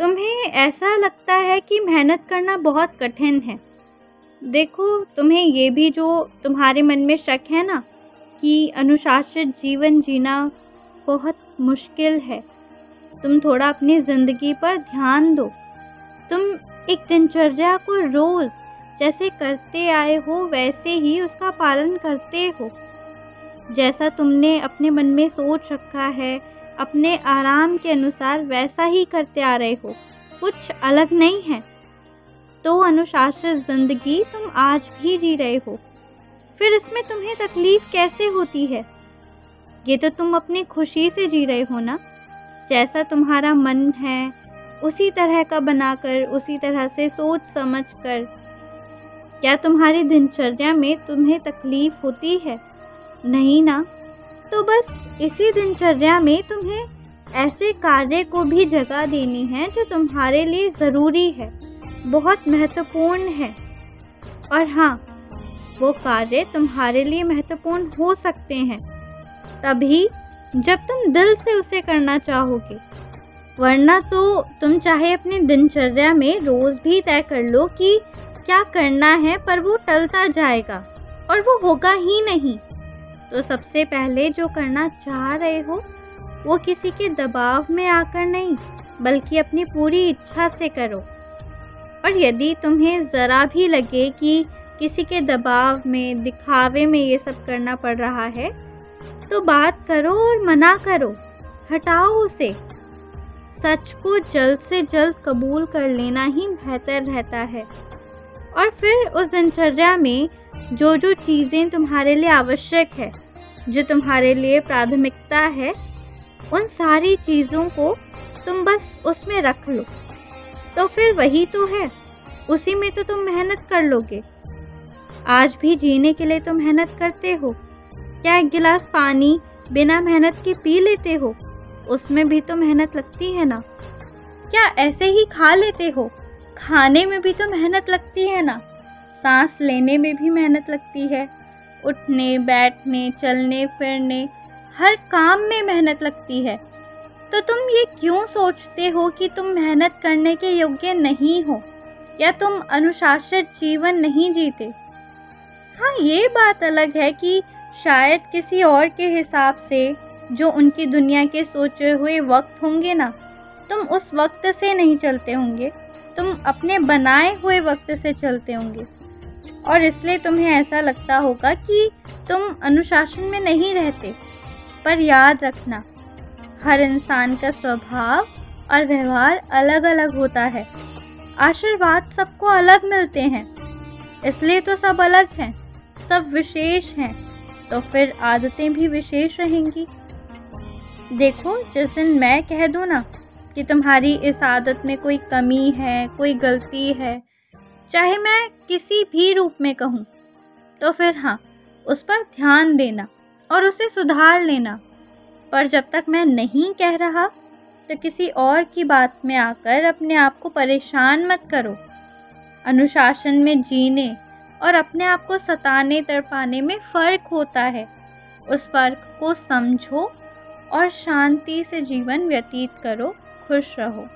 तुम्हें ऐसा लगता है कि मेहनत करना बहुत कठिन है। देखो, तुम्हें ये भी जो तुम्हारे मन में शक है ना कि अनुशासित जीवन जीना बहुत मुश्किल है, तुम थोड़ा अपनी ज़िंदगी पर ध्यान दो। तुम एक दिनचर्या को रोज़ जैसे करते आए हो वैसे ही उसका पालन करते हो। जैसा तुमने अपने मन में सोच रखा है, अपने आराम के अनुसार वैसा ही करते आ रहे हो, कुछ अलग नहीं है। तो अनुशासित ज़िंदगी तुम आज भी जी रहे हो, फिर इसमें तुम्हें तकलीफ़ कैसे होती है? ये तो तुम अपनी खुशी से जी रहे हो ना। जैसा तुम्हारा मन है उसी तरह का बनाकर, उसी तरह से सोच समझ कर। क्या तुम्हारी दिनचर्या में तुम्हें तकलीफ़ होती है? नहीं ना। तो बस इसी दिनचर्या में तुम्हें ऐसे कार्य को भी जगह देनी है जो तुम्हारे लिए ज़रूरी है, बहुत महत्वपूर्ण है। और हाँ, वो कार्य तुम्हारे लिए महत्वपूर्ण हो सकते हैं तभी जब तुम दिल से उसे करना चाहोगे, वरना तो तुम चाहे अपनी दिनचर्या में रोज़ भी तय कर लो कि क्या करना है, पर वो टलता जाएगा और वो होगा ही नहीं। तो सबसे पहले जो करना चाह रहे हो वो किसी के दबाव में आकर नहीं, बल्कि अपनी पूरी इच्छा से करो। और यदि तुम्हें ज़रा भी लगे कि किसी के दबाव में, दिखावे में ये सब करना पड़ रहा है, तो बात करो और मना करो, हटाओ उसे। सच को जल्द से जल्द कबूल कर लेना ही बेहतर रहता है। और फिर उस दिनचर्या में जो जो चीज़ें तुम्हारे लिए आवश्यक है, जो तुम्हारे लिए प्राथमिकता है, उन सारी चीज़ों को तुम बस उसमें रख लो। तो फिर वही तो है, उसी में तो तुम मेहनत कर लोगे। आज भी जीने के लिए तो मेहनत करते हो। क्या एक गिलास पानी बिना मेहनत के पी लेते हो? उसमें भी तो मेहनत लगती है ना। क्या ऐसे ही खा लेते हो? खाने में भी तो मेहनत लगती है ना। सांस लेने में भी मेहनत लगती है, उठने बैठने चलने फिरने हर काम में मेहनत लगती है। तो तुम ये क्यों सोचते हो कि तुम मेहनत करने के योग्य नहीं हो या तुम अनुशासित जीवन नहीं जीते? हाँ, ये बात अलग है कि शायद किसी और के हिसाब से, जो उनकी दुनिया के सोचे हुए वक्त होंगे ना, तुम उस वक्त से नहीं चलते होंगे, तुम अपने बनाए हुए वक्त से चलते होंगे। और इसलिए तुम्हें ऐसा लगता होगा कि तुम अनुशासन में नहीं रहते। पर याद रखना, हर इंसान का स्वभाव और व्यवहार अलग अलग होता है। आशीर्वाद सबको अलग मिलते हैं, इसलिए तो सब अलग हैं, सब विशेष हैं, तो फिर आदतें भी विशेष रहेंगी। देखो, जिस दिन मैं कह दूँ ना कि तुम्हारी इस आदत में कोई कमी है, कोई गलती है, चाहे मैं किसी भी रूप में कहूँ, तो फिर हाँ, उस पर ध्यान देना और उसे सुधार लेना। पर जब तक मैं नहीं कह रहा, तो किसी और की बात में आकर अपने आप को परेशान मत करो। अनुशासन में जीने और अपने आप को सताने तड़पाने में फ़र्क होता है। उस फ़र्क को समझो और शांति से जीवन व्यतीत करो। खुश रहो।